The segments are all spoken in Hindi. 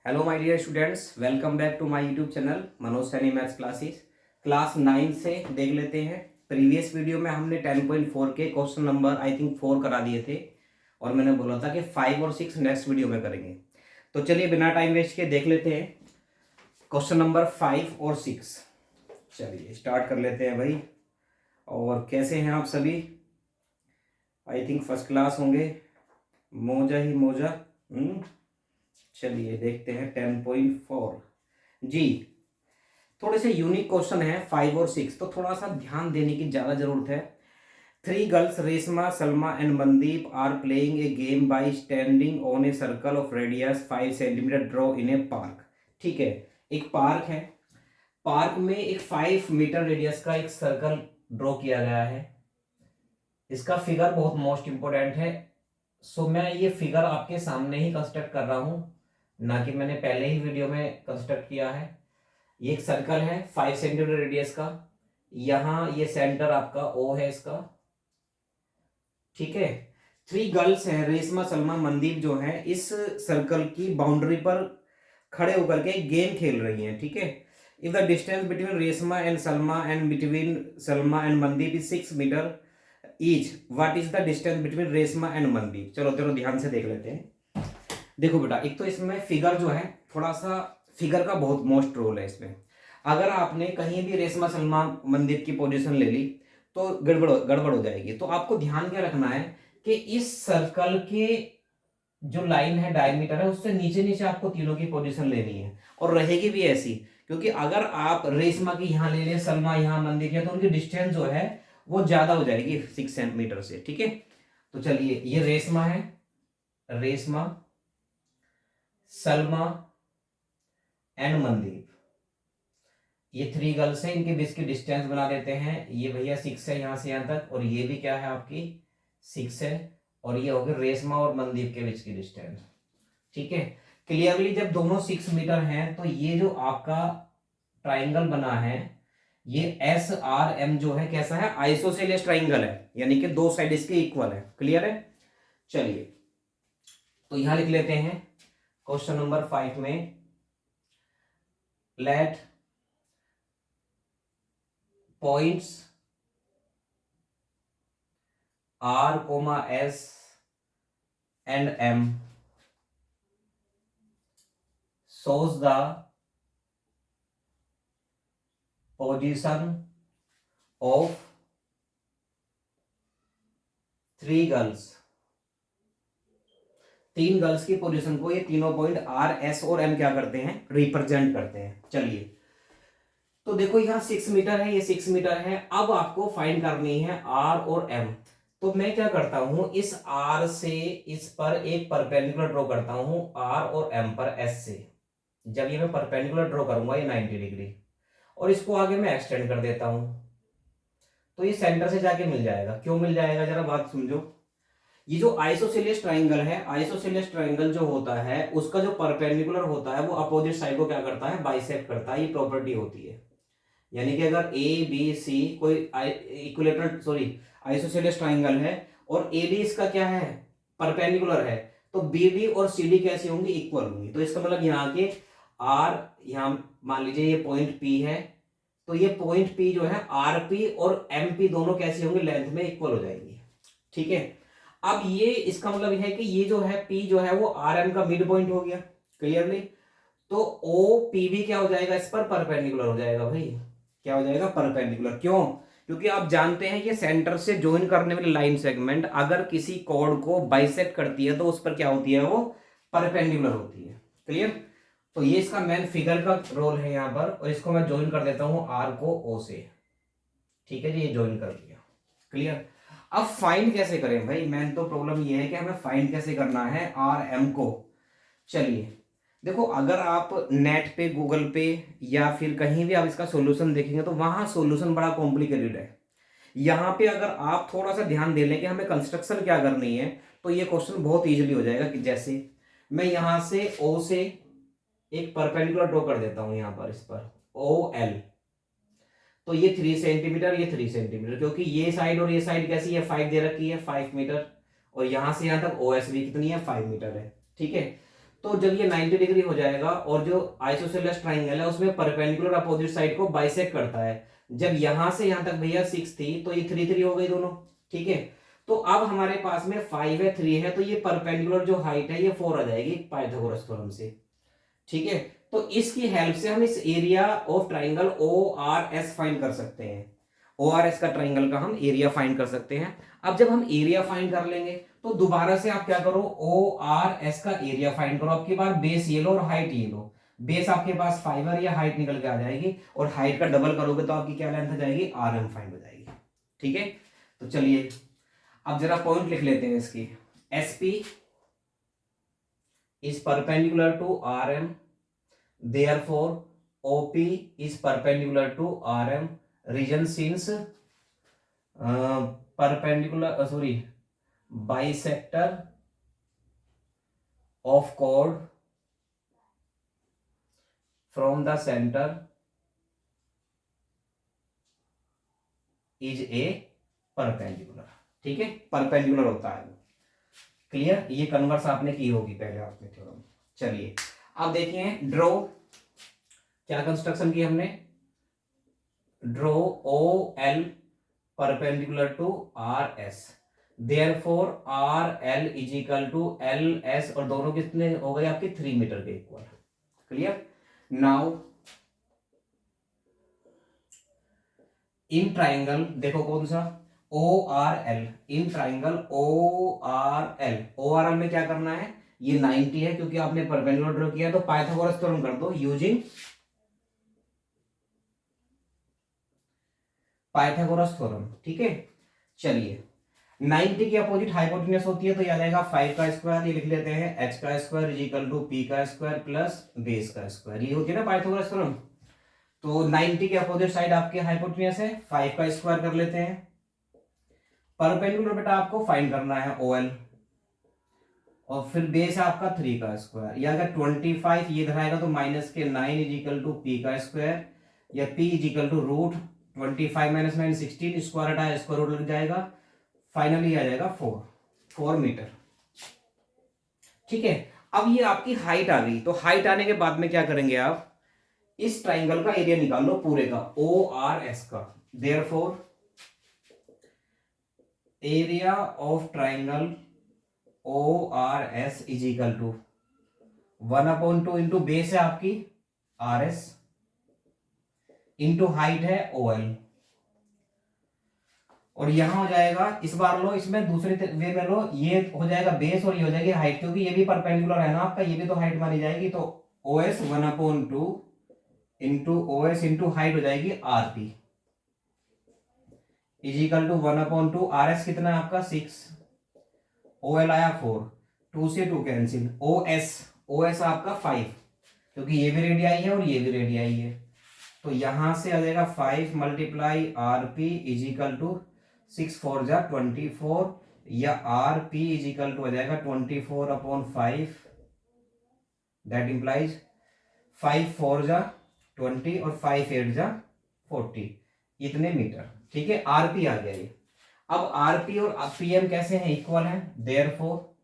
Hello my dear students, welcome back to my YouTube channel Manoj Saini maths classes. Class 9 से देख लेते हैं। प्रीवियस वीडियो में हमने 10.4 के क्वेश्चन नंबर आई थिंक 4 करा दिए थे और मैंने बोला था कि 5 और 6 नेक्स्ट वीडियो में करेंगे। तो चलिए बिना टाइम वेस्ट के देख लेते हैं क्वेश्चन नंबर 5 और 6। चलिए स्टार्ट कर लेते हैं भाई। और कैसे हैं आप सभी? आई थिंक फर्स्ट क्लास होंगे, मौजा ही मौजा। चलिए देखते हैं 10.4 जी। थोड़े से यूनिक क्वेश्चन है 5 और 6, तो थोड़ा सा ध्यान देने की ज़्यादा जरूरत है। 3 girls Reshma, Salma and Mandeep are playing a game by standing on a circle of radius 5 centimetre draw in a park. ठीक है, एक पार्क है। पार्क में एक 5 मीटर रेडियस का एक सर्कल ड्रॉ किया गया है। इसका फिगर बहुत मोस्ट इंपोर्टेंट है। सो मैं ये फिगर आपके सामने ही कंस्ट्रक्ट कर रहा हूं, ना कि मैंने पहले ही वीडियो में कंस्ट्रक्ट किया है। ये एक सर्कल है 5 सेंटीमीटर रेडियस का। यहां ये सेंटर आपका ओ है इसका। ठीक है, 3 गर्ल्स हैं, रेशमा, सलमा, मनदीप, जो है इस सर्कल की बाउंड्री पर खड़े होकर के गेम खेल रही हैं। ठीक है, if the distance between Reshma and Salma and between Salma and Mandeep is 6 metre each, what is the distance between Reshma and Mandeep. चलो चलो ध्यान से देख लेते हैं। देखो बेटा, एक तो इसमें फिगर जो है, थोड़ा सा फिगर का बहुत मोस्ट रोल है इसमें। अगर आपने कहीं भी रेशमा, सलमा, मनदीप की पोजीशन ले ली तो गड़बड़ गड़बड़ हो जाएगी। तो आपको ध्यान क्या रखना है कि इस सर्कल के जो लाइन है, डायमीटर है, उससे नीचे नीचे आपको तीनों की पोजीशन लेनी है और रहेगी भी ऐसी। क्योंकि अगर आप रेशमा की यहां ले लें, सलमा यहां, मनदीप है, तो उनकी डिस्टेंस जो है वो ज्यादा हो जाएगी 6 सेंटीमीटर से। ठीक है, तो चलिए ये रेशमा है, रेशमा, सलमा एंड मनदीप, ये 3 गर्ल्स हैं। इनके बीच की डिस्टेंस बना देते हैं। ये भैया 6 है यहां से यहां तक, और ये भी क्या है आपकी 6 है। और ये हो गए रेशमा और मनदीप के बीच की डिस्टेंस। ठीक है, क्लियरली जब दोनों 6 मीटर हैं तो ये जो आपका ट्राइंगल बना है, ये एस आर एम जो है कैसा है, आइसोसेलेस ट्राइंगल है, यानी कि दो साइड इसके इक्वल है। क्लियर है? चलिए तो यहां लिख लेते हैं क्वेश्चन नंबर 5 में, let points R, S and M shows the position of 3 girls. 3 girls की पोजीशन को ये तीनों पॉइंट R, S और M क्या करते हैं, रिप्रेजेंट करते हैं। चलिए तो देखो यहाँ 6 मीटर है, ये 6 मीटर है। अब आपको फाइंड करनी है R और M। तो मैं क्या करता हूं, इस R से इस पर एक परपेंडिकुलर ड्रॉ करता हूं, R और M पर S से। जब ये मैं परपेंडिकुलर ड्रॉ करूंगा ये 90 डिग्री, और इसको आगे मैं एक्सटेंड कर देता हूं, तो ये सेंटर से जाके मिल जाएगा। क्यों मिल जाएगा, जरा बात समझो। ये जो आइसोसेलेस ट्राइंगल है, आइसोसेलेस ट्राइंगल जो होता है उसका जो परपेंडिकुलर होता है वो अपोजिट साइड को क्या करता है, बाइसेक्ट करता है। ये प्रॉपर्टी होती है। यानी कि अगर ए बी सी कोई इक्विलेटरल आइसोसेलेस ट्राइंगल है और ए डी इसका क्या है, परपेंडिकुलर है, तो बी डी और सी डी कैसी होंगी, इक्वल होंगी। तो इसका मतलब यहाँ के आर, यहाँ मान लीजिए ये पॉइंट पी है, तो ये पॉइंट पी जो है आर पी और एम पी दोनों कैसी होंगी, लेंथ में इक्वल हो जाएंगी। ठीक है, अब ये इसका मतलब है कि ये जो है पी जो है वो आर एम का मिड पॉइंट हो गया। क्लियरली, तो ओ पी भी क्या हो जाएगा, इस पर परपेंडिकुलर हो जाएगा भाई। क्या हो जाएगा, परपेंडिकुलर। क्यों? क्योंकि आप जानते हैं कि सेंटर से ज्वाइन करने वाली लाइन सेगमेंट अगर किसी कॉर्ड को बाइसेक्ट करती है तो उस पर क्या होती है, वो परपेंडिकुलर होती है। क्लियर? तो ये इसका मेन फिगर का रोल है यहां पर, और इसको मैं ज्वाइन कर देता हूं आर को ओ से। ठीक है जी, ये ज्वाइन कर दिया। क्लियर? अब फाइंड कैसे करें भाई, मेन तो प्रॉब्लम ये है कि हमें फाइंड कैसे करना है आर एम को। चलिए देखो, अगर आप नेट पे, गूगल पे या फिर कहीं भी आप इसका सॉल्यूशन देखेंगे तो वहां सॉल्यूशन बड़ा कॉम्प्लिकेटेड है। यहाँ पे अगर आप थोड़ा सा ध्यान दे लें कि हमें कंस्ट्रक्शन क्या करनी है तो ये क्वेश्चन बहुत इजीली हो जाएगा। कि जैसे मैं यहां से ओ से एक परपेंडिकुलर ड्रॉ कर देता हूं यहाँ पर, इस पर ओ एल, तो ये 3 सेंटीमीटर, ये 3 सेंटीमीटर, क्योंकि ये साइड और ये साइड कैसी है, 5 दे रखी है, 5 मीटर, और यहां से यहां तक ओ एस भी कितनी है, 5 मीटर है। ठीक है, तो जब ये 90 डिग्री हो जाएगा और जो आइसोसेलेस ट्राइंगल है उसमें परपेंडिकुलर अपोजिट साइड को बाइसेक्ट करता है। जब यहां से यहां तक भैया 6 थी तो ये 3 3 हो गई दोनों, ठीक है। तो अब हमारे पास में 5 है 3 है, तो ये परपेंडिकुलर जो हाइट है ये 4 आ जाएगी पाइथागोरस थ्योरम से, ठीक है। तो इसकी हेल्प से हम इस area of triangle O R S find कर सकते हैं। ओ आर एस का ट्राइंगल का हम एरिया फाइंड कर सकते हैं। अब जब हम एरिया फाइंड कर लेंगे तो दोबारा से आप क्या करो, ओ आर एस का एरिया फाइंड करो। आपकी बार बेस ये लो और हाइट ये लो। बेस आपके पास 5 है, ये हाइट निकल के आ जाएगी और हाइट का डबल करोगे तो आपकी क्या लेंथ आ जाएगी, आर एम फाइंड हो जाएगी, ठीक है। तो चलिए अब जरा पॉइंट लिख लेते हैं इसकी। S P is perpendicular to R M, therefore OP is perpendicular to RM. Region since perpendicular bisector of chord from the center is a perpendicular, ठीक है। परपेंडिकुलर होता है, क्लियर। ये कन्वर्स आपने की होगी पहले आपने थ्योरम। चलिए अब देखिए ड्रॉ, क्या कंस्ट्रक्शन की हमने, draw O L perpendicular to R S, therefore R L is equal to L S, और दोनों कितने हो गए आपके 3 मीटर के equal, clear. Now in triangle देखो कौन सा, O R L, in triangle O R L, O R L में क्या करना है, ये 90 है क्योंकि आपने परपेंडिकुलर ड्रॉ किया, तो पाइथागोरस थ्योरम कर दो यूजिंग पाइथागोरस थ्योरम, ठीक है। चलिए 90 की अपोजिट हाइपोटेन्यूस होती है तो याद आएगा 5 का स्क्वायर, ये लिख लेते हैं h का square is equal to p का स्क्वायर प्लस बेस का स्क्वायर, ये होती है ना पाइथागोरस थ्योरम। तो 90 के अपोजिट साइड आपके हाइपोटेन्यूस है, 5 का स्क्वायर कर लेते हैं। परपेंडिकुलर बेटा आपको फाइंड करना है OL, और फिर बेस आपका 3 का स्क्वायर, या अगर 25 ये इधर आएगा तो माइनस के 9 इज इक्वल टू p का स्क्वायर, या p is equal to root 25 minus 9 16, square हटाया स्क्वायर रूट लग जाएगा, फाइनली आ जाएगा 4 मीटर, ठीक है। अब ये आपकी हाइट आ गई, तो हाइट आने के बाद में क्या करेंगे आप, इस ट्राइंगल का एरिया निकाल लो पूरे का, ओ आर एस का। Therefore area of triangle O R S is equal to 1/2 into base है आपकी आर एस, इंटू हाइट है ओ एल, और यहां हो जाएगा, इस बार लो इसमें दूसरे वे में लो, ये हो जाएगा बेस और ये हो जाएगी हाइट, क्योंकि ये भी परपेंडिकुलर है ना आपका, ये भी तो हाइट मानी जाएगी, तो O S 1/2 into O S into height हो जाएगी R P is equal to 1/2, R S कितना है आपका 6, ओ एल आया 4, 2 से 2 कैंसिल, ओ एस आपका 5, क्योंकि ये भी रेडियाई है और ये भी रेडियाई है, तो यहां से आ जाएगा 5 multiply R P is equal to 6 4 जा 24, या R P is equal to आ जाएगा 24/5, दैट इंप्लाइज 5 4 जा 20 और 5 8 जा 40, इतने मीटर, ठीक है। आरपी आ गया ये। अब आरपी और पीएम कैसे हैं, इक्वल हैं, देयरफॉर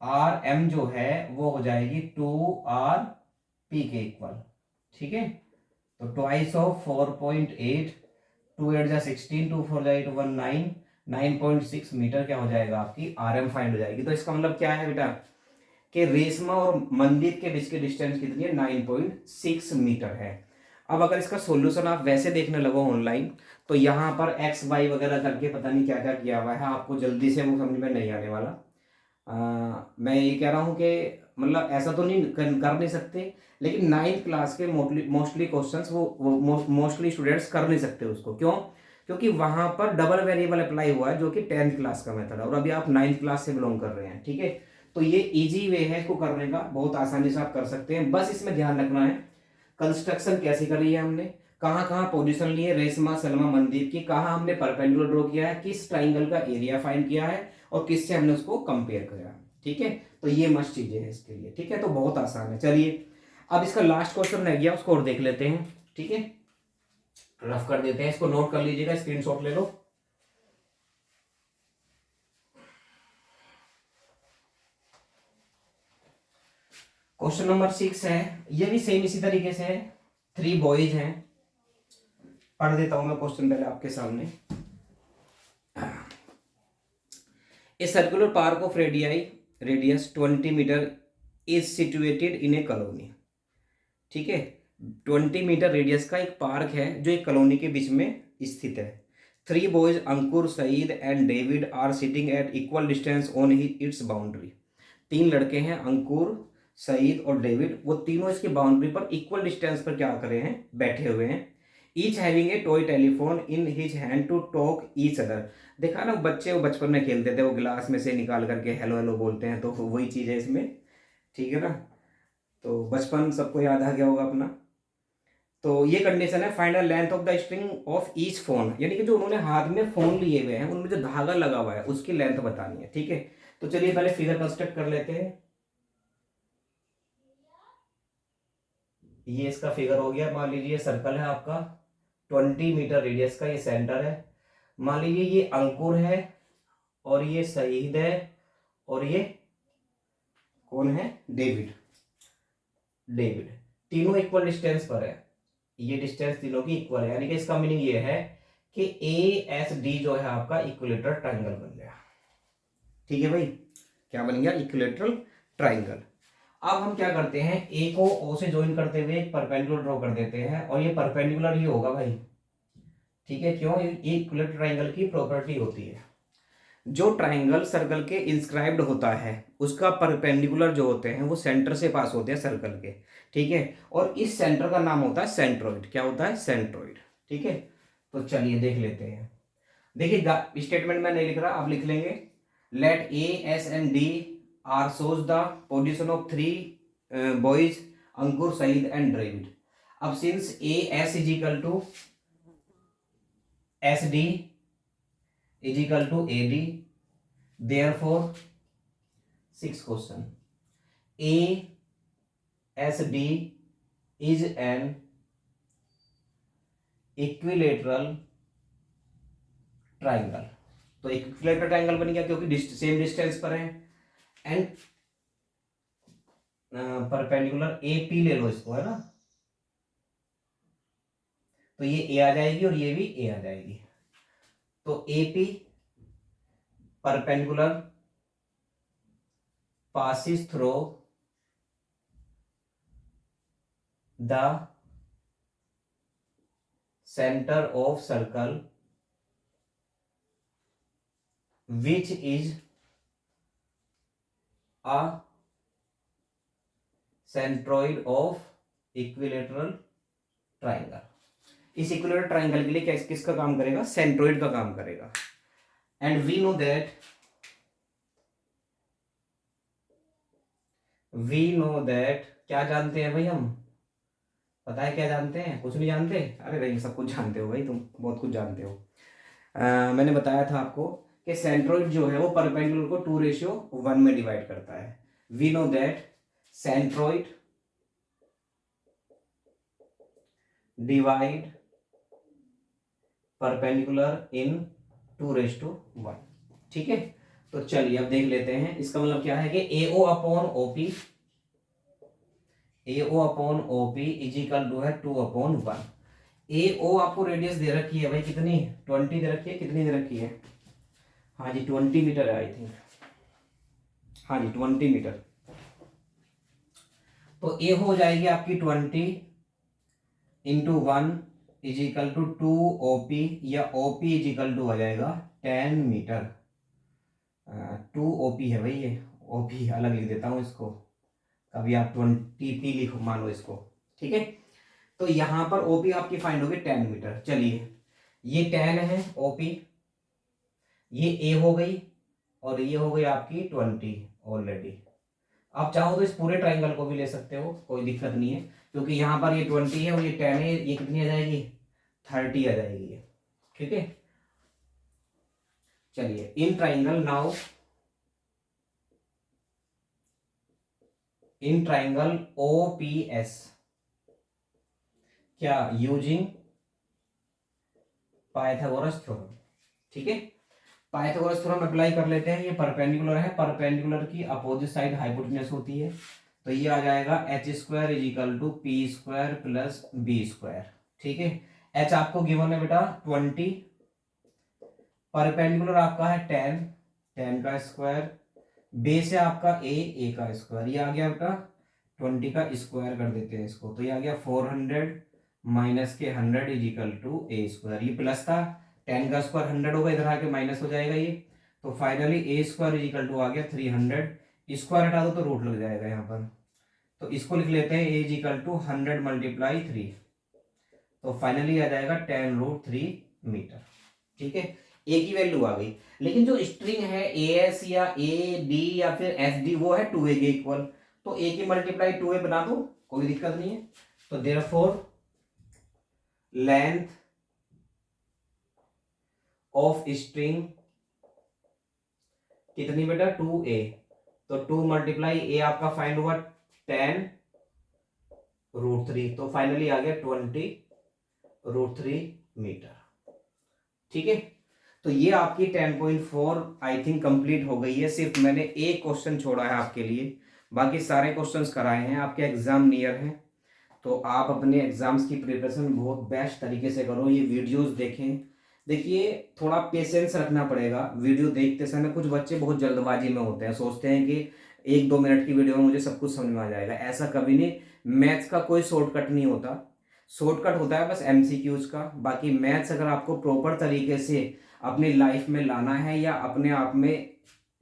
आर एम जो है वो हो जाएगी 2 आर पी के इक्वल, ठीक है। तो ट्वाइस ऑफ 4.8, 2 8 जा 16, 2 4 जा 8 1 9, 9.6 मीटर क्या हो जाएगा आपकी आर एम फाइंड हो जाएगी। तो इसका मतलब क्या है बेटा कि रेशमा और मंदिर के बीच की डिस्टेंस कितनी है, 9.6 मीटर है। अब अगर इसका सॉल्यूशन आप वैसे देखने लगो ऑनलाइन, तो यहाँ पर एक्स वाई वगैरह करके पता नहीं क्या क्या किया हुआ है, आपको जल्दी से वो समझ में नहीं आने वाला। मैं ये कह रहा हूँ कि मतलब ऐसा तो नहीं कर नहीं सकते, लेकिन 9th क्लास के मोस्टली क्वेश्चंस वो मोस्टली स्टूडेंट्स कर नहीं सकते उसको, क्यों, क्योंकि वहां पर डबल वेरिएबल अप्लाई हुआ है जो कि 10th क्लास का मेथड है, और अभी आप 9th क्लास से बिलोंग कर रहे हैं, ठीक है। तो ये इजी वे है इसको करने का, बहुत आसानी से आप कर सकते हैं। बस इसमें ध्यान रखना है कंस्ट्रक्शन कैसी करी है हमने, कहाँ कहाँ पोजीशन ली है रेशमा सलमा मंदिर की, कहाँ हमने परपेंडिकुलर ड्रॉ किया है, किस ट्राइंगल का एरिया फाइंड किया है, और किससे हमने उसको कंपेयर किया, ठीक है। तो ये मस्त चीजें हैं इसके लिए, ठीक है। तो बहुत आसान है। चलिए अब इसका लास्ट क्वेश्चन रह गया, उसको और देख लेते हैं, ठीक है। रफ कर देते हैं, इसको नोट कर लीजिएगा, स्क्रीनशॉट ले लो। क्वेश्चन नंबर 6 है, ये भी सेम इसी तरीके से है। 3 बॉयज हैं। पढ़ देता हूं मैं क्वेश्चन पहले आपके सामने। A circular park of radius 20 metre is situated in a colony. ठीक है, 20 मीटर रेडियस का एक पार्क है जो एक कॉलोनी के बीच में स्थित है। 3 boys Ankur, Saeed and David are sitting at equal distance on its boundary. 3 लड़के हैं, अंकुर, सईद और डेविड, वो तीनों इसकी बाउंड्री पर इक्वल डिस्टेंस पर क्या कर रहे हैं, बैठे हुए हैं। Each having a toy telephone in his hand to talk each other. देखा ना, बच्चे वो बचपन में खेलते थे, वो गिलास में से निकाल करके हेलो हेलो बोलते हैं, तो वही चीज़ है इसमें। ठीक है ना, तो बचपन सबको याद आ गया होगा अपना। तो ये कंडीशन है, find the length of the string of each phone, यानी कि जो उन्होंने हाथ में फोन लिए हुए हैं उनमें जो धागा लगा हुआ है उसकी लेंथ बतानी है। ठीक है, तो चलिए पहले फिगर कंस्ट्रक्ट कर लेते हैं। ये इसका फिगर हो गया। मान लीजिए सर्कल है आपका 20 मीटर रेडियस का, ये सेंटर है। मान लीजिए ये अंकुर है और ये सईद है और ये कौन है, डेविड। तीनों इक्वल डिस्टेंस पर है, ये डिस्टेंस तीनों की इक्वल है, यानी कि इसका मीनिंग ये है कि ASD जो है आपका इक्विलेटरल ट्रायंगल बन गया। ठीक है भाई, क्या बन गया, इक्विलेटरल ट्रायंगल। अब हम क्या करते हैं, ए को ओ से ज्वाइन करते हुए एक परपेंडिकुलर ड्रॉ कर देते हैं, और ये परपेंडिकुलर ही होगा भाई। ठीक है, क्यों, ये इक्विलेटरल ट्रायंगल की प्रॉपर्टी होती है। जो ट्रायंगल सर्कल के इंस्क्राइब्ड होता है उसका परपेंडिकुलर जो होते हैं वो सेंटर से पास होते हैं सर्कल के। ठीक है, और इस सेंटर का नाम होता है सेंट्रोइड। क्या होता है, सेंट्रोइड। ठीक है, तो चलिए देख लेते हैं। देखिए स्टेटमेंट में नहीं लिख रहा, आप लिख लेंगे। Let A S and D R shows the position of 3 boys Ankur, Saeed and David. अब since A S is equal to S D is equal to AD, therefore 6th question, ASD is an equilateral triangle। तो इक्विलेटरल ट्रायंगल बन गया क्योंकि सेम डिस्टेंस पर है। एंड परपेंडिकुलर AP ले लो इसको, है ना, तो ये A आ जाएगी और ये भी A आ जाएगी। तो AP perpendicular passes through the center of circle which is a centroid of equilateral triangle। इस इक्विलेटरल ट्रायंगल के लिए किसका काम करेगा, सेंट्रोइड का काम करेगा। एंड वी नो दैट क्या जानते हैं भाई हम, पता है क्या जानते हैं, कुछ नहीं जानते। अरे भाई सब कुछ जानते हो भाई, तुम बहुत कुछ जानते हो। मैंने बताया था आपको कि सेंट्रोइड जो है वो परपेंडिकुलर को 2:1 में डिवाइड करता है। We know that centroid divide perpendicular in 2:1। ठीक है, तो चलिए अब देख लेते हैं। इसका मतलब क्या है कि AO upon OP is equal to है 2/1। AO आपको रेडियस दे रखी है भाई, कितनी, 20 दे रखी है, कितनी दे रखी है, हाँ जी 20 मीटर है आई थिंक, हाँ जी 20 मीटर। तो A हो जाएगी आपकी 20 into 1 is equal to 2OP, या OP इज इक्वल टू आ जाएगा 10 मीटर। 2OP है भाई, ये OP अलग लिख देता हूँ इसको, कभी आप 20P लिखो मानो इसको। ठीक है, तो यहां पर OP आपकी फाइंड होगी 10 मीटर। चलिए ये 10 है OP, ये A हो गई और ये हो गई आपकी 20 ऑलरेडी। आप चाहो तो इस पूरे ट्राइंगल को भी ले सकते हो, कोई दिक्कत नहीं है, क्योंकि यहाँ पर ये 20 है और ये 10 है, ये कितनी आ जाएगी, 30 आ जाएगी ये। ठीक है, चलिए in triangle now, in triangle OPS क्या, यूजिंग पाइथागोरस थ्योरम। ठीक है, पाइथागोरस थ्योरम अप्लाई कर लेते हैं। ये परपेंडिकुलर है, परपेंडिकुलर की अपोजिट साइड हाइपोटेन्यूस होती है, तो ये आ जाएगा H square is equal to P square plus B square. ठीक है, एच आपको गिवन है बेटा 20, परपेंडिकुलर आपका है 10, 10 का स्क्वायर, बेस है आपका ए का स्क्वायर, ये आ गया बेटा 20 का स्क्वायर कर देते हैं इसको, तो ये आ गया 400 माइनस के 100 is equal to A square. ये प्लस था, 10 का स्क्वायर 100 होगा, इधर आके माइनस हो जाएगा ये, तो finally A square is equal to आ गया 300। स्क्वायर हटा दो तो रूट लग जाएगा यहाँ पर, तो इसको लिख लेते हैं ए इज इक्वल टू 100 मल्टीप्लाई 3, तो फाइनली आ जाएगा 10√3 मीटर। ठीक है, ए की वैल्यू आ गई। लेकिन जो स्ट्रिंग है ए एस या ए डी या फिर एस डी वो है 2a के इक्वल, तो ए की मल्टीप्लाई 2a बना दो, कोई दिक्कत नहीं है। तो देयरफॉर लेंथ ऑफ स्ट्रिंग कितनी बेटा 2a, तो 2 मल्टीप्लाई ए आपका फाइंड हुआ 10√3, तो फाइनली आ गया 20√3 मीटर। ठीक है, तो ये आपकी 10.4 आई थिंक कंप्लीट हो गई है। सिर्फ मैंने एक क्वेश्चन छोड़ा है आपके लिए, बाकी सारे क्वेश्चंस कराए हैं। आपके एग्जाम नियर हैं, तो आप अपने एग्जाम्स की प्रिपरेशन बहुत बेस्ट तरीके से करो। ये वीडियोस देखें, देखिए थोड़ा पेशेंस रखना पड़ेगा वीडियो देखते समय। कुछ बच्चे बहुत जल्दबाजी में होते हैं, सोचते हैं कि 1-2 मिनट की वीडियो में मुझे सब कुछ समझ में आ जाएगा, ऐसा कभी नहीं। मैथ्स का कोई शॉर्टकट नहीं होता, शॉर्टकट होता है बस एमसीक्यूज का। बाकी मैथ्स अगर आपको प्रॉपर तरीके से अपनी लाइफ में लाना है या अपने आप में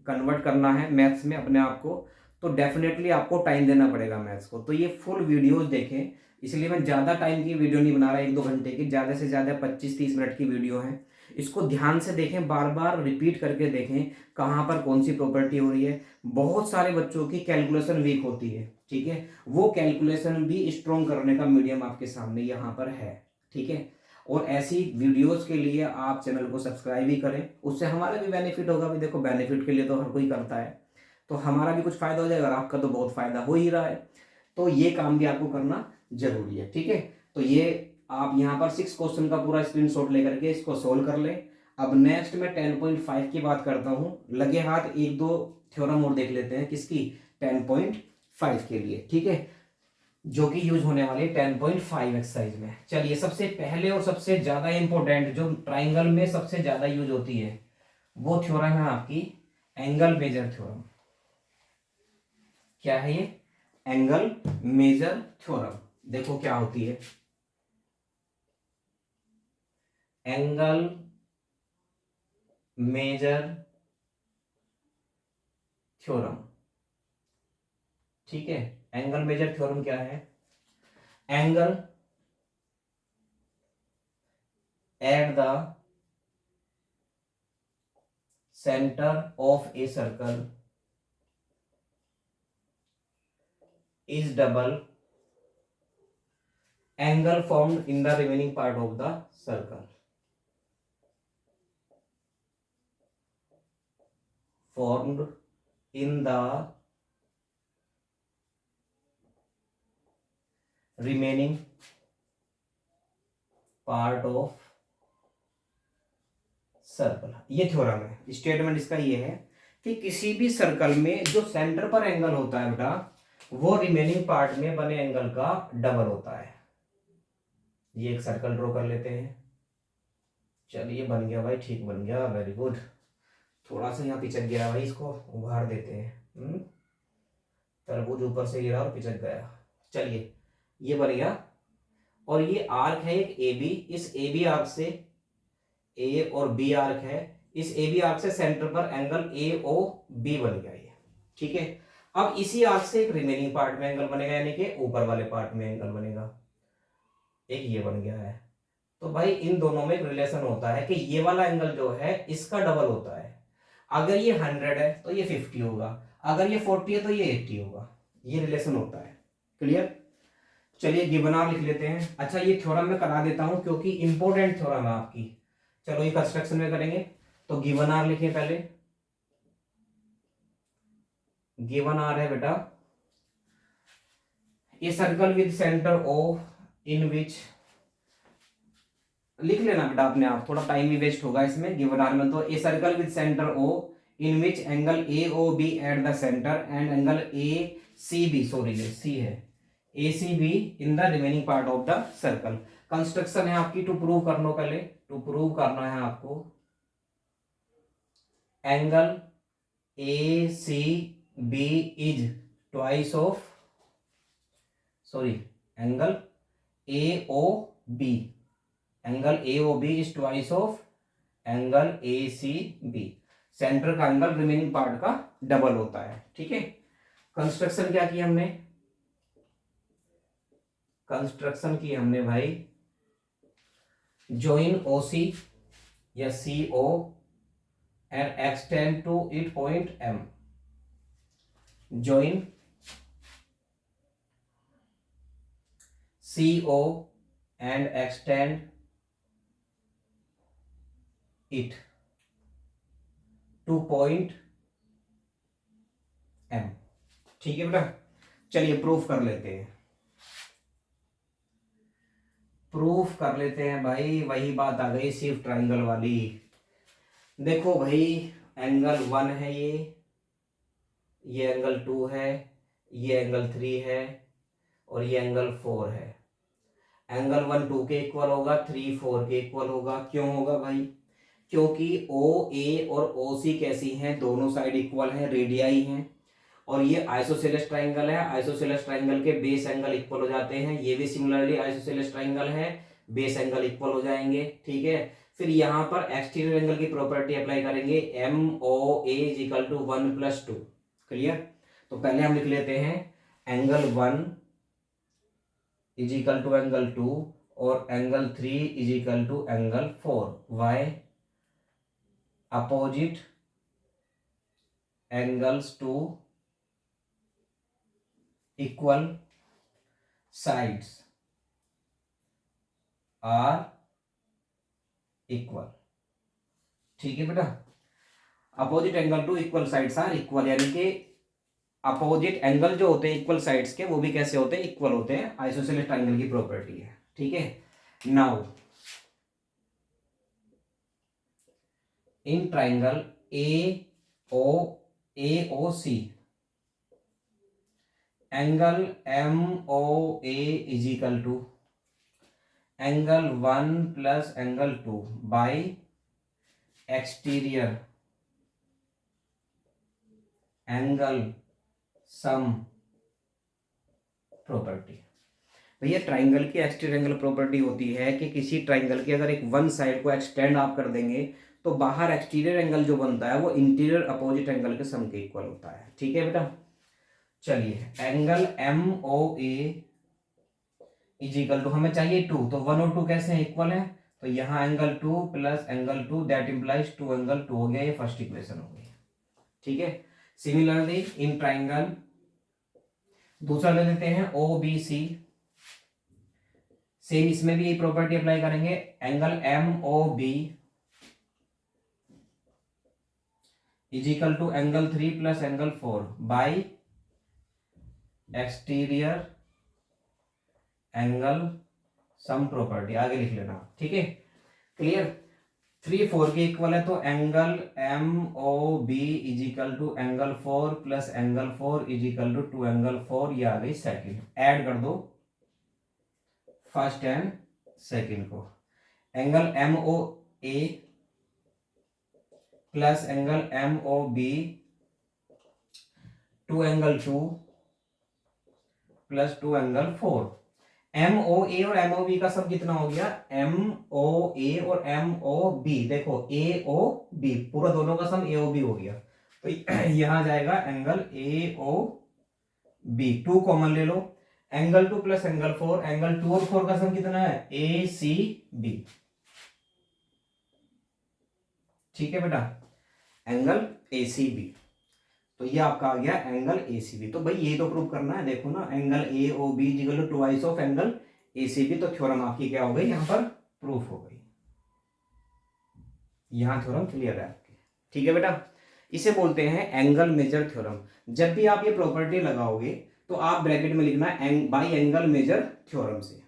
कन्वर्ट करना है मैथ्स में अपने आप को, तो डेफिनेटली आपको टाइम देना पड़ेगा मैथ्स को। तो ये फुल वीडियोस देखें, इसलिए मैं ज़्यादा टाइम की वीडियो नहीं बना रहा, 1-2 घंटे की, ज़्यादा से ज़्यादा 25-30 मिनट की वीडियो है। इसको ध्यान से देखें, बार बार रिपीट करके देखें कहाँ पर कौन सी प्रॉपर्टी हो रही है। बहुत सारे बच्चों की कैलकुलेशन वीक होती है, ठीक है, वो कैलकुलेशन भी स्ट्रॉन्ग करने का मीडियम आपके सामने यहाँ पर है। ठीक है, और ऐसी वीडियोस के लिए आप चैनल को सब्सक्राइब भी करें, उससे हमारा भी बेनिफिट होगा। भी देखो बेनिफिट के लिए तो हर कोई करता है, तो हमारा भी कुछ फायदा हो जाएगा और आपका तो बहुत फायदा हो ही रहा है, तो ये काम भी आपको करना जरूरी है। ठीक है, तो ये आप यहाँ पर 6 क्वेश्चन का पूरा स्क्रीनशॉट लेकर के इसको सोल्व कर लें। अब नेक्स्ट मैं 10.5 की बात करता हूँ, लगे हाथ 1-2 थ्योरम और देख लेते हैं किसकी 10.5 के लिए। ठीक है, जो कि यूज होने वाली 10.5 एक्सरसाइज में। चलिए, सबसे पहले और सबसे ज्यादा इंपॉर्टेंट जो ट्राइंगल में सबसे ज्यादा यूज होती है वो थ्योरम है आपकी एंगल मेजर थ्योरम। क्या है ये? Angle measure theorem. देखो क्या होती है एंगल मेजर थ्योरम। ठीक है, एंगल मेजर थ्योरम क्या है? Angle eight the centre of a circle is double angle formed in the remaining part of the circle, formed in the remaining part of circle. ये थ्योरम है, स्टेटमेंट इसका ये है कि किसी भी सर्कल में जो सेंटर पर एंगल होता है बेटा वो रिमेनिंग पार्ट में बने एंगल का डबल होता है। ये एक सर्कल ड्रॉ कर लेते हैं। चलिए, बन गया भाई, ठीक बन गया, वेरी गुड। थोड़ा सा यहाँ पिचक गया भाई, इसको उभार देते हैं। तरबूज ऊपर से गिरा और पिचक गया। चलिए, ये बन गया, और ये आर्क है एक ए बी। इस ए बी आर्क से ए और बी आर्क है, इस ए बी आर्क से सेंटर पर एंगल ए ओ बी बन गया ये। ठीक है, अब इसी आर्क से एक रिमेनिंग पार्ट में एंगल बनेगा, यानी कि ऊपर वाले पार्ट में एंगल बनेगा, एक ये बन गया है। तो भाई इन दोनों में एक रिलेशन होता है कि ये वाला एंगल जो है इसका डबल होता है। अगर ये 100 है तो ये 50 होगा, अगर ये 40 है तो ये 80 होगा। ये रिलेशन होता है। क्लियर? चलिए, गिवन आर लिख लेते हैं। अच्छा, ये थ्योरम मैं करा देता हूं क्योंकि इंपॉर्टेंट थ्योरम है आपकी। चलो, ये कंस्ट्रक्शन में करेंगे, तो गिवन आर लिखिए पहले। गिवन आर है बेटा a circle with centre O in which, लिख लेना बेटा अपने आप, थोड़ा टाइम भी वेस्ट होगा इसमें। गिवन आर में तो a circle with centre O in which angle A O B at the centre and angle A C B, sorry ये सी है, A C B in the remaining part of the circle. Construction है आपकी, टू प्रूव करना, पहले टू प्रूव करना है आपको angle A C B is twice of, sorry angle A O B, angle A O B is twice of angle A C B. Centre का एंगल रिमेनिंग पार्ट का डबल होता है, ठीक है। कंस्ट्रक्शन क्या किया हमने, कंस्ट्रक्शन की हमने भाई join OC या CO and extend to it point M, join CO and extend it to point M, ठीक है बेटा। चलिए प्रूफ कर लेते हैं, प्रूफ कर लेते हैं भाई। वही बात आ गई सिर्फ ट्राइंगल वाली। देखो भाई एंगल 1 है, ये एंगल 2 है, ये एंगल 3 है और ये एंगल 4 है। एंगल 1 2 के इक्वल होगा, 3 4 के इक्वल होगा। क्यों होगा भाई, क्योंकि ओ ए और ओ सी कैसी हैं, दोनों साइड इक्वल हैं, रेडियाई हैं। और ये आइसोसेलेस ट्राइंगल है, आइसोसेलेस ट्राइंगल के बेस एंगल इक्वल हो जाते हैं। ये भी सिमिलरली आइसोसेलेस ट्राइंगल है, बेस एंगल इक्वल हो जाएंगे, ठीक है। फिर यहाँ पर एक्सटीरियर एंगल की प्रॉपर्टी अप्लाई करेंगे, M O A is equal to 1+2। क्लियर। तो पहले हम लिख लेते हैं angle 1 is equal to angle 2 और angle 3 is equal to angle 4। Why, opposite angles to equal sides are equal, ठीक है बेटा। Opposite angle to equal sides are equal, यानी कि अपोजिट एंगल जो होते हैं इक्वल साइड्स के, वो भी कैसे होते हैं, इक्वल होते हैं। आइसोसेलेस ट्राइंगल की प्रॉपर्टी है, ठीक है। Now in triangle A O C angle M O A is equal to angle 1 plus angle 2 by exterior angle sum property. भैया ट्राइंगल की एक्सटीरियर एंगल प्रॉपर्टी होती है कि किसी ट्राइंगल की अगर एक वन साइड को एक्सटेंड आप कर देंगे तो बाहर एक्सटीरियर एंगल जो बनता है वो इंटीरियर अपोजिट एंगल के सम के इक्वल होता है, ठीक है बेटा। चलिए angle M O A is equal to, हमें चाहिए 2, तो 1 और 2 कैसे हैं, इक्वल है। तो यहाँ angle 2 plus angle 2 that implies 2 angle 2 हो गया, ये फर्स्ट इक्वेशन हो गई, ठीक है। सिमिलरली इन ट्राइंगल दूसरा ले लेते हैं ओ बी सी, सेम इसमें भी ये प्रॉपर्टी अप्लाई करेंगे, angle M O B is equal to angle 3 plus angle 4 by exterior angle sum property, आगे लिख लेना, ठीक है। क्लियर। 3 4 के इक्वल है, तो angle M O B is equal to angle 4 plus angle 4 is equal to 2 angle 4, ये आ गई सेकंड। ऐड कर दो फर्स्ट एंड सेकंड को, angle M O A plus angle M O B 2 angle 2 plus 2 angle 4। M O A और एम ओ बी का सम कितना हो गया, एम ओ ए और एम ओ बी, देखो ए ओ बी पूरा दोनों का सम ए ओ बी हो गया, तो यहां जाएगा angle A O B. 2 common ले लो, एंगल 2 प्लस एंगल 4, एंगल 2 और 4 का सम कितना है, ए सी बी, ठीक है बेटा, एंगल ए सी बी। तो ये आपका आ गया एंगल ए सी बी। तो भाई ये तो प्रूव करना है, देखो ना angle A O B equal to twice of angle A C B, तो थ्योरम आपकी क्या हो गई, यहाँ पर प्रूफ हो गई, यहाँ थ्योरम क्लियर है आपकी, ठीक है बेटा। इसे बोलते हैं एंगल मेजर थ्योरम। जब भी आप ये प्रॉपर्टी लगाओगे तो आप ब्रैकेट में लिखना बाई एंगल मेजर थ्योरम से,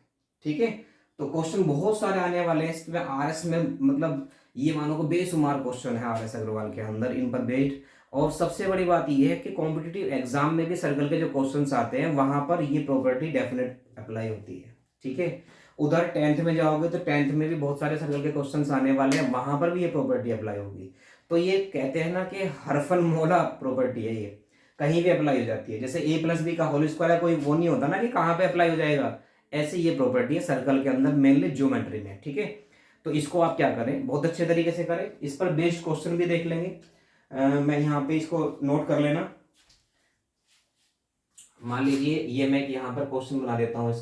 ठीक है। तो क्वेश्चन बहुत सारे आने वाले हैं इसमें, आरएस में मतलब ये मानो को बेशुमार क्वेश्चन है आरएस अग्रवाल के अंदर, इन पर बेस्ड और सबसे बड़ी बात यह है कि कॉम्पिटिटिव एग्जाम में भी सर्कल के जो क्वेश्चंस आते हैं वहां पर ये प्रॉपर्टी डेफिनेट अप्लाई होती है। ठीक है, उधर 10th में जाओगे तो 10th में भी बहुत सारे सर्कल के क्वेश्चंस आने वाले हैं, वहां पर भी ये प्रॉपर्टी अप्लाई होगी। तो ये कहते हैं ना कि हरफन मोला प्रॉपर्टी है, ये कहीं भी अप्लाई हो जाती है। जैसे ए प्लस बी का होल स्क्वायर है, कोई वो नहीं होता ना कि कहाँ पे अप्लाई हो जाएगा, ऐसे ये प्रॉपर्टी है सर्कल के अंदर, मेनली ज्योमेट्री में। ठीक है, तो इसको आप क्या करें, बहुत अच्छे तरीके से करें। इस पर बेस्ड क्वेश्चन भी देख लेंगे। मैं यहाँ पे इसको नोट कर लेना। मान लीजिए ये मैं यहाँ पर क्वेश्चन बना देता हूँ,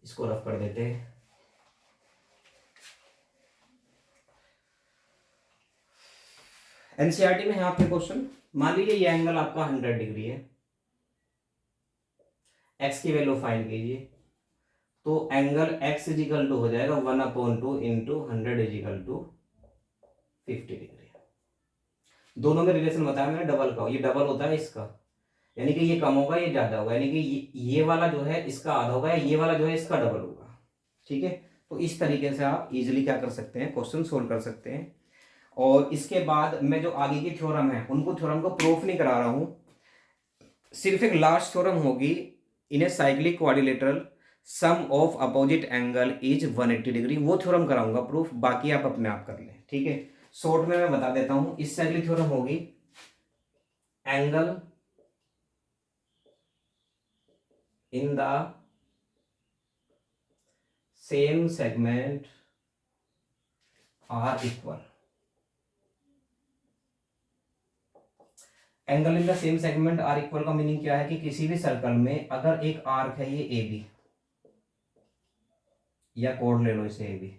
इसको रफ कर देते हैं। एनसीईआरटी में यहाँ पे क्वेश्चन, मान लीजिए ये एंगल आपका 100 डिग्री है, एक्स की वैल्यू फाइंड कीजिए। तो एंगल एक्स इजिकल टू हो जाएगा 1/2 इंटू 100 इजिकल टू 50 डिग्री। दोनों में रिलेशन बताया मैंने डबल का, ये डबल होता है इसका, यानी कि ये कम होगा ये ज्यादा होगा, यानी कि ये वाला जो है इसका आधा होगा, ये वाला जो है इसका डबल होगा। ठीक है, तो इस तरीके से आप इजीली क्या कर सकते हैं, क्वेश्चन सोल्व कर सकते हैं। और इसके बाद मैं जो आगे की थ्योरम है उनको थ्योरम को प्रूफ नहीं करा रहा हूं, सिर्फ एक लास्ट थ्योरम होगी, in a cyclic quadrilateral sum of opposite angle is 180 degree, वो थ्योरम कराऊंगा प्रूफ, बाकी आप अपने आप कर लें। ठीक है, शॉर्ट में मैं बता देता हूं, इस साइक्लिक थ्योरम होगी angle in the same segment are equal. Angle in the same segment are equal का मीनिंग क्या है कि किसी भी सर्कल में अगर एक आर्क है, ये ए बी, या कोड ले लो इसे ए बी,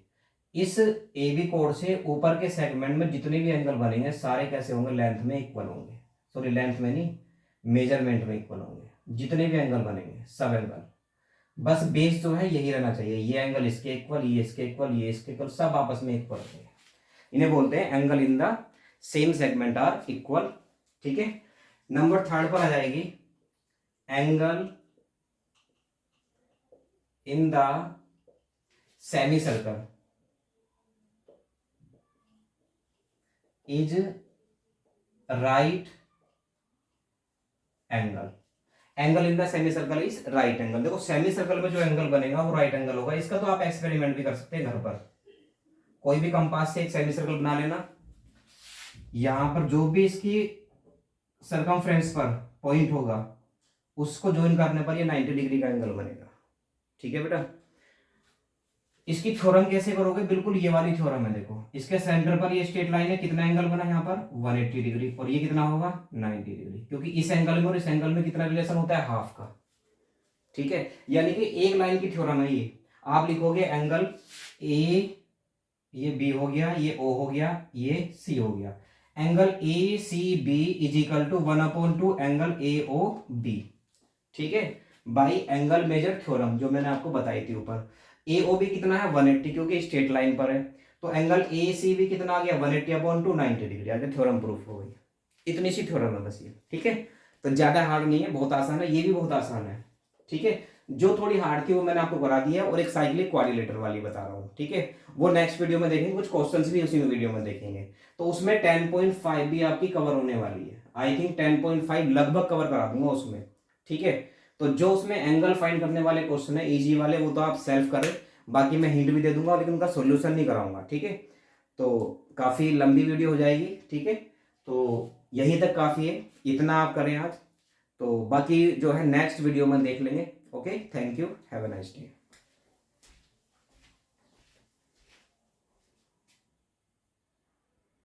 इस ए बी कोड से ऊपर के सेगमेंट में जितने भी एंगल बनेंगे सारे कैसे होंगे, लेंथ में इक्वल होंगे, सॉरी लेंथ में नहीं, मेजरमेंट में इक्वल होंगे। जितने भी एंगल बनेंगे सब एंगल, बस बेस जो है यही रहना चाहिए, ये एंगल इसके इक्वल, ये इसके इक्वल, ये इसके इक्वल, सब आपस में इक्वल होंगे। इन्हें बोलते हैं angle in the same segment are equal. ठीक है, नंबर 3 पर आ जाएगी angle in the semi circle is right angle. Angle in the semi circle is right angle. देखो सेमी सर्कल में जो एंगल बनेगा वो राइट एंगल होगा। इसका तो आप एक्सपेरिमेंट भी कर सकते हैं घर पर, कोई भी कंपास से एक सेमी सर्कल बना लेना, यहां पर जो भी इसकी सरकमफ्रेंस पर पॉइंट होगा उसको ज्वाइन करने पर ये 90 डिग्री का एंगल बनेगा। ठीक है बेटा, इसकी थ्योरम कैसे करोगे, बिल्कुल ये वाली थ्योरम है। देखो इसके सेंटर पर ये स्ट्रेट लाइन है, कितना एंगल बना यहाँ पर 180 डिग्री, और ये कितना होगा 90 डिग्री, क्योंकि इस एंगल में और इस एंगल में कितना रिलेशन होता है, हाफ का। ठीक है, यानी कि एक लाइन की थ्योरम है ये। आप लिखोगे एंगल ए, ये बी हो गया, ये ओ हो गया, ये सी हो गया, angle A C B is equal to 1/2 angle A O B. ठीक है, बाई एंगल मेजर थ्योरम जो मैंने आपको बताई थी ऊपर। ए ओ बी कितना है 180, क्योंकि स्ट्रेट लाइन पर है, तो एंगल ए सी बी कितना आ गया 180/2 90 डिग्री, आगे थ्योरम प्रूफ हो गई। इतनी सी थ्योरम है बस ये। ठीक है, तो ज्यादा हार्ड नहीं है, बहुत आसान है, ये भी बहुत आसान है। ठीक है, जो थोड़ी हार्ड थी वो मैंने आपको करा दी है, और एक साइक्लिक क्वाड्रिलेटरल वाली बता रहा हूँ। ठीक है, वो नेक्स्ट वीडियो में देखेंगे, कुछ क्वेश्चंस भी उसी वीडियो में देखेंगे। तो उसमें 10.5 भी आपकी कवर होने वाली है, आई थिंक 10.5 लगभग कवर करा दूंगा उसमें। ठीक है, तो जो उसमें एंगल फाइंड करने वाले क्वेश्चन है इजी वाले, वो तो आप सेल्फ करें, बाकी मैं हिंट भी दे दूंगा, लेकिन उनका सोल्यूशन नहीं कराऊंगा। ठीक है, तो काफी लंबी वीडियो हो जाएगी। ठीक है, तो यहीं तक काफी है, इतना आप करें आज, तो बाकी जो है नेक्स्ट वीडियो में देख लेंगे। Okay, thank you, have a nice day.